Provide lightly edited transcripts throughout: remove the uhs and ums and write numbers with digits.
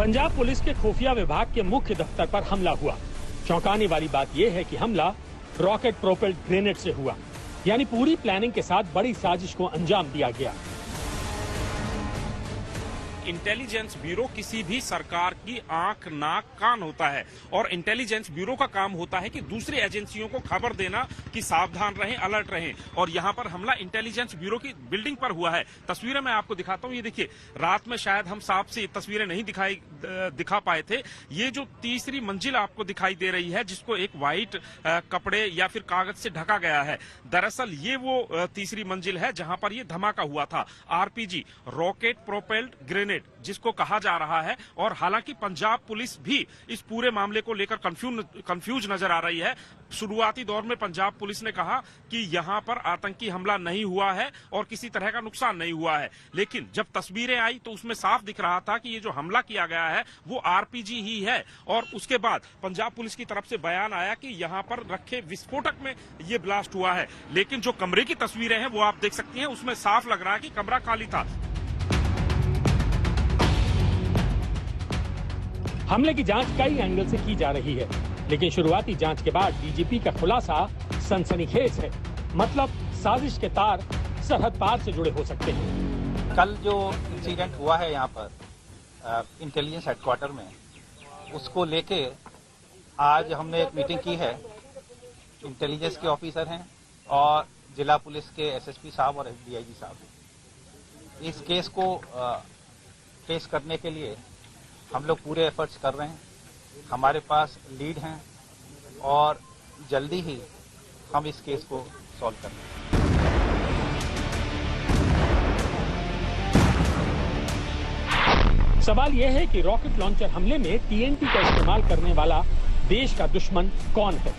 Punjab police के खुफिया विभाग के मुख्य दफ्तर पर हमला हुआ। चौंकाने वाली बात यह है कि हमला रॉकेट प्रोपेल्ड ग्रेनेड से हुआ, यानी पूरी प्लानिंग के साथ बड़ी साजिश को अंजाम दिया गया। इंटेलिजेंस ब्यूरो किसी भी सरकार की आंख नाक कान होता है और इंटेलिजेंस ब्यूरो का काम होता है कि दूसरी एजेंसियों को खबर देना कि सावधान रहें, अलर्ट रहें। और यहां पर हमला इंटेलिजेंस ब्यूरो की बिल्डिंग पर हुआ है। तस्वीरें मैं आपको दिखाता हूं। ये देखिए, रात में शायद हम साफ से तस्वीरें नहीं दिखा पाए थे। ये जो तीसरी मंजिल आपको दिखाई दे रही है, जिसको एक व्हाइट कपड़े या फिर कागज से ढका गया है, दरअसल ये वो तीसरी मंजिल है जहां पर ये धमाका हुआ था। आरपीजी, रॉकेट प्रोपेल्ड ग्रेनेड, जिसको कहा जा रहा है। और हालांकि पंजाब पुलिस भी इस पूरे मामले को लेकर कंफ्यूज नजर आ रही है। शुरुआती दौर में पंजाब पुलिस ने कहा कि यहां पर आतंकी हमला नहीं हुआ है और किसी तरह का नुकसान नहीं हुआ है, लेकिन जब तस्वीरें आई तो उसमें साफ दिख रहा था कि ये जो हमला किया गया है वो आरपीजी ही है। और उसके बाद पंजाब पुलिस की तरफ से बयान आया कि यहां पर रखे विस्फोटक में ये ब्लास्ट हुआ है। लेकिन जो कमरे की तस्वीरें हैं वो आप देख सकती हैं, उसमें साफ लग रहा है कि कमरा खाली था। हमले की जांच कई एंगल से की जा रही है, लेकिन शुरुआती जांच के बाद डीजीपी का खुलासा सनसनीखेज है। मतलब साजिश के तार सरहद पार से जुड़े हो सकते हैं। कल जो इंसिडेंट हुआ है यहाँ पर इंटेलिजेंस हेडक्वार्टर में, उसको लेके आज हमने एक मीटिंग की है। इंटेलिजेंस के ऑफिसर हैं और जिला पुलिस के एसएसपी साहब और डीआईजी साहब। इस केस को फेस करने के लिए हम लोग पूरे एफर्ट्स कर रहे हैं। हमारे पास लीड हैं और जल्दी ही हम इस केस को सॉल्व करेंगे। सवाल यह है कि रॉकेट लॉन्चर हमले में टीएनटी का इस्तेमाल करने वाला देश का दुश्मन कौन है?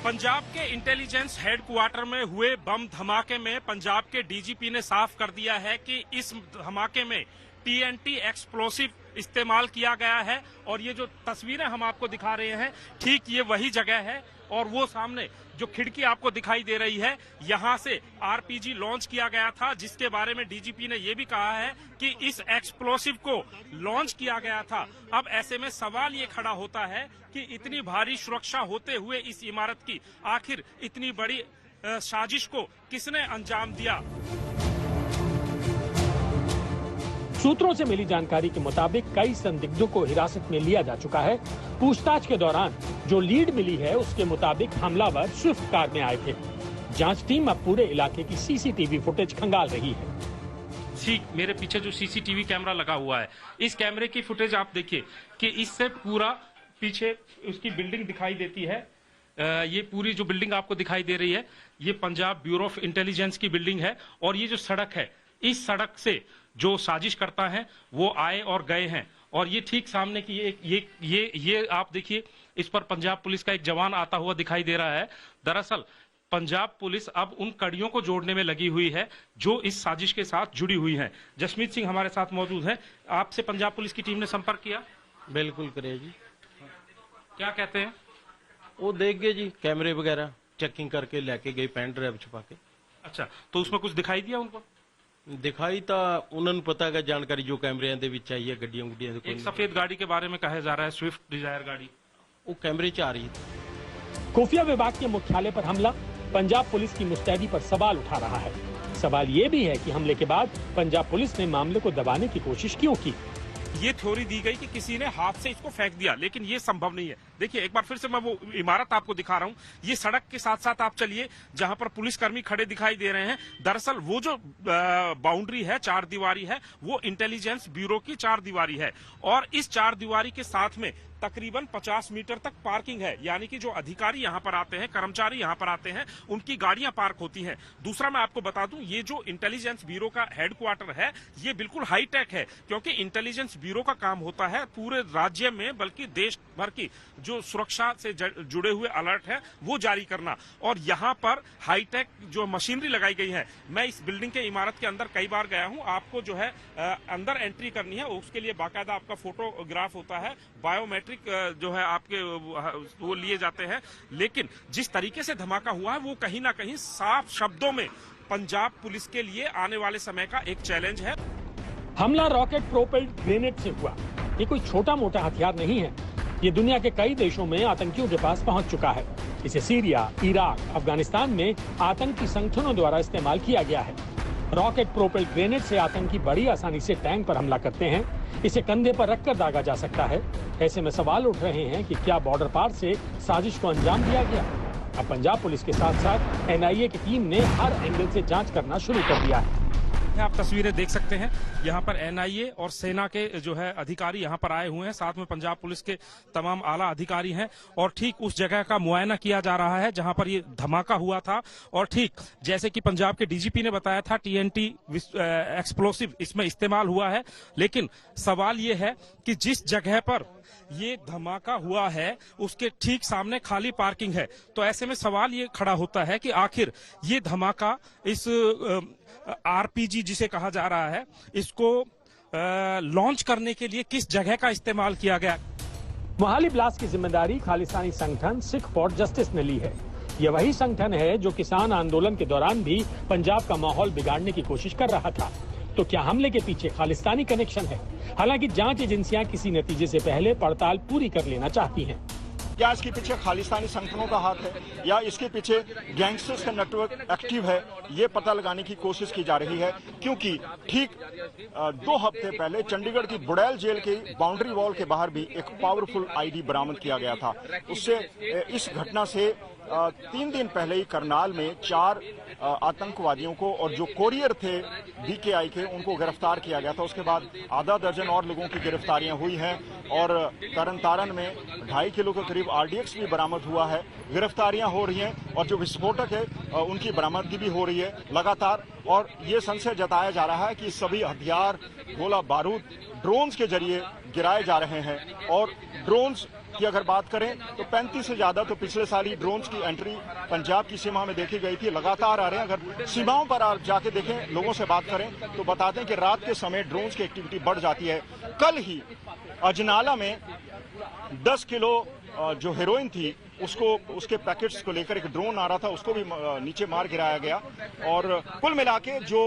पंजाब के इंटेलिजेंस हेडक्वार्टर में हुए बम धमाके में पंजाब के डीजीपी ने साफ कर दिया है कि इस धमाके में टीएनटी एक्सप्लोसिव इस्तेमाल किया गया है। और ये जो तस्वीरें हम आपको दिखा रहे हैं, ठीक ये वही जगह है। और वो सामने जो खिड़की आपको दिखाई दे रही है, यहां से आरपीजी लॉन्च किया गया था, जिसके बारे में डीजीपी ने ये भी कहा है कि इस एक्सप्लोसिव को लॉन्च किया गया था। अब ऐसे में सवाल ये खड़ा होता है कि इतनी भारी सुरक्षा होते हुए इस इमारत की आखिर इतनी बड़ी साजिश को किसने अंजाम दिया? सूत्रों से मिली जानकारी के मुताबिक कई संदिग्धों को हिरासत में लिया जा चुका है। पूछताछ के दौरान जो लीड मिली है उसके मुताबिक हमलावर स्विफ्ट कार में आए थे। जांच टीम अब पूरे इलाके की सीसीटीवी फुटेज खंगाल रही है। ठीक मेरे पीछे जो सीसीटीवी कैमरा लगा हुआ है, इस कैमरे की फुटेज आप देखिए कि इससे पूरा पीछे उसकी बिल्डिंग दिखाई देती है। ये पूरी जो बिल्डिंग आपको दिखाई दे रही है, ये पंजाब ब्यूरो ऑफ इंटेलिजेंस की बिल्डिंग है। और ये जो सड़क है, इस सड़क से जो साजिश करता है वो आए और गए हैं। और ये ठीक सामने की ये आप देखिए, इस पर पंजाब पुलिस का एक जवान आता हुआ दिखाई दे रहा है। दरअसल पंजाब पुलिस अब उन कड़ियों को जोड़ने में लगी हुई है जो इस साजिश के साथ जुड़ी हुई हैं। जसमीत सिंह हमारे साथ मौजूद है। आपसे पंजाब पुलिस की टीम ने संपर्क किया? बिल्कुल करे जी। क्या कहते हैं? वो देख गए जी, कैमरे वगैरह चेकिंग करके लेके गए, पेन ड्राइव छुपा के। अच्छा, तो उसमें कुछ दिखाई दिया उनको? दिखाई तो उन्होंने पता है जानकारी जो कैमरे दे विच आई है, गड्डियां गुड्डियां। एक सफेद गाड़ी के बारे में कहा जा रहा है, स्विफ्ट डिजायर गाड़ी, वो कैमरे च आ रही है। खुफिया विभाग के मुख्यालय पर हमला पंजाब पुलिस की मुस्तैदी पर सवाल उठा रहा है। सवाल ये भी है कि हमले के बाद पंजाब पुलिस ने मामले को दबाने की कोशिश क्यों की? ये थ्योरी दी गई कि किसी ने हाथ से इसको फेंक दिया, लेकिन ये संभव नहीं है। देखिए, एक बार फिर से मैं वो इमारत आपको दिखा रहा हूँ। ये सड़क के साथ साथ आप चलिए, जहां पर पुलिसकर्मी खड़े दिखाई दे रहे हैं। दरअसल वो जो बाउंड्री है, चार दीवारी है, वो इंटेलिजेंस ब्यूरो की चार दीवारी है। और इस चार दीवारी के साथ में तकरीबन 50 मीटर तक पार्किंग है, यानी कि जो अधिकारी यहां पर आते हैं, कर्मचारी यहां पर आते हैं, उनकी गाड़ियां पार्क होती हैं। दूसरा मैं आपको बता दूं, ये जो इंटेलिजेंस ब्यूरो का हेडक्वार्टर है, ये बिल्कुल हाईटेक है, क्योंकि इंटेलिजेंस ब्यूरो का काम होता है पूरे राज्य में, बल्कि देश भर की जो सुरक्षा से जुड़े हुए अलर्ट है वो जारी करना। और यहाँ पर हाईटेक जो मशीनरी लगाई गई है। मैं इस बिल्डिंग के इमारत के अंदर कई बार गया हूँ। आपको जो है अंदर एंट्री करनी है, उसके लिए बाकायदा आपका फोटोग्राफ होता है, बायोमेट्रिक जो है आपके वो लिए जाते हैं। लेकिन जिस तरीके से धमाका हुआ है वो कहीं ना कहीं साफ शब्दों में पंजाब पुलिस के लिए आने वाले समय का एक चैलेंज है। हमला रॉकेट प्रोपेल्ड ग्रेनेड से हुआ। ये कोई छोटा मोटा हथियार नहीं है। ये दुनिया के कई देशों में आतंकियों के पास पहुंच चुका है। इसे सीरिया, इराक, अफगानिस्तान में आतंकी संगठनों द्वारा इस्तेमाल किया गया है। रॉकेट प्रोपेल्ड ग्रेनेड से आतंकी बड़ी आसानी से टैंक पर हमला करते हैं। इसे कंधे पर रखकर दागा जा सकता है। ऐसे में सवाल उठ रहे हैं कि क्या बॉर्डर पार से साजिश को अंजाम दिया गया? अब पंजाब पुलिस के साथ साथ एनआईए की टीम ने हर एंगल से जांच करना शुरू कर दिया है। आप तस्वीरें देख सकते हैं, यहाँ पर एनआईए और सेना के जो है अधिकारी यहाँ पर आए हुए हैं, साथ में पंजाब पुलिस के तमाम आला अधिकारी हैं और ठीक उस जगह का मुआयना किया जा रहा है जहाँ पर ये धमाका हुआ था। और ठीक जैसे कि पंजाब के डीजीपी ने बताया था, टीएनटी एक्सप्लोसिव इसमें इस्तेमाल हुआ है। लेकिन सवाल ये है कि जिस जगह पर ये धमाका हुआ है उसके ठीक सामने खाली पार्किंग है, तो ऐसे में सवाल ये खड़ा होता है कि आखिर ये धमाका इस आरपीजी जिसे कहा जा रहा है, इसको लॉन्च करने के लिए किस जगह का इस्तेमाल किया गया? मोहाली ब्लास्ट की जिम्मेदारी खालिस्तानी संगठन सिख फॉर जस्टिस ने ली है। ये वही संगठन है जो किसान आंदोलन के दौरान भी पंजाब का माहौल बिगाड़ने की कोशिश कर रहा था। तो क्या हमले के पीछे खालिस्तानी कनेक्शन है? हालांकि जांच एजेंसियां किसी नतीजे से पहले पड़ताल पूरी कर लेना चाहती हैं। क्या इसके पीछे खालिस्तानी संगठनों का हाथ है या इसके पीछे गैंगस्टर्स का नेटवर्क एक्टिव है, ये पता लगाने की कोशिश की जा रही है। क्योंकि ठीक 2 हफ्ते पहले चंडीगढ़ की बुड़ैल जेल की बाउंड्री वॉल के बाहर भी एक पावरफुल आईडी बरामद किया गया था। उससे इस घटना से 3 दिन पहले ही करनाल में 4 आतंकवादियों को और जो कोरियर थे बीकेआई के उनको गिरफ्तार किया गया था। उसके बाद आधा दर्जन और लोगों की गिरफ्तारियां हुई हैं और तरन तारण में 2.5 किलो के करीब आरडीएक्स भी बरामद हुआ है। गिरफ्तारियां हो रही हैं और जो विस्फोटक है उनकी बरामदगी भी हो रही है लगातार। और ये संशय जताया जा रहा है कि सभी हथियार, गोला बारूद ड्रोन्स के जरिए गिराए जा रहे हैं। और ड्रोन्स की अगर बात करें तो 35 से ज्यादा तो पिछले साल ही ड्रोन्स की एंट्री पंजाब की सीमा में देखी गई थी, लगातार आ रहे हैं। अगर सीमाओं पर आप जाके देखें, लोगों से बात करें तो बताते हैं कि रात के समय ड्रोन्स की एक्टिविटी बढ़ जाती है। कल ही अजनाला में 10 किलो जो हेरोइन थी उसके पैकेट्स को लेकर एक ड्रोन आ रहा था, उसको भी नीचे मार गिराया गया। और कुल मिला के जो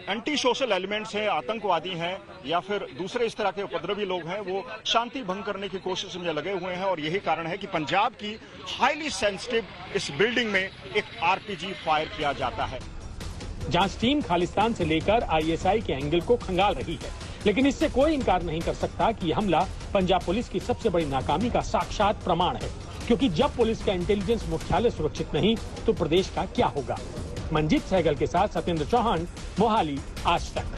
एंटी सोशल एलिमेंट्स हैं, आतंकवादी हैं या फिर दूसरे इस तरह के उपद्रवी लोग हैं, वो शांति भंग करने की कोशिश में लगे हुए हैं। और यही कारण है कि पंजाब की हाईली सेंसिटिव इस बिल्डिंग में एक आरपीजी फायर किया जाता है। जांच टीम खालिस्तान से लेकर आईएसआई के एंगल को खंगाल रही है, लेकिन इससे कोई इनकार नहीं कर सकता कि यह हमला पंजाब पुलिस की सबसे बड़ी नाकामी का साक्षात प्रमाण है। क्योंकि जब पुलिस का इंटेलिजेंस मुख्यालय सुरक्षित नहीं तो प्रदेश का क्या होगा? मंजीत सहगल के साथ सत्येंद्र चौहान, मोहाली, आज तक।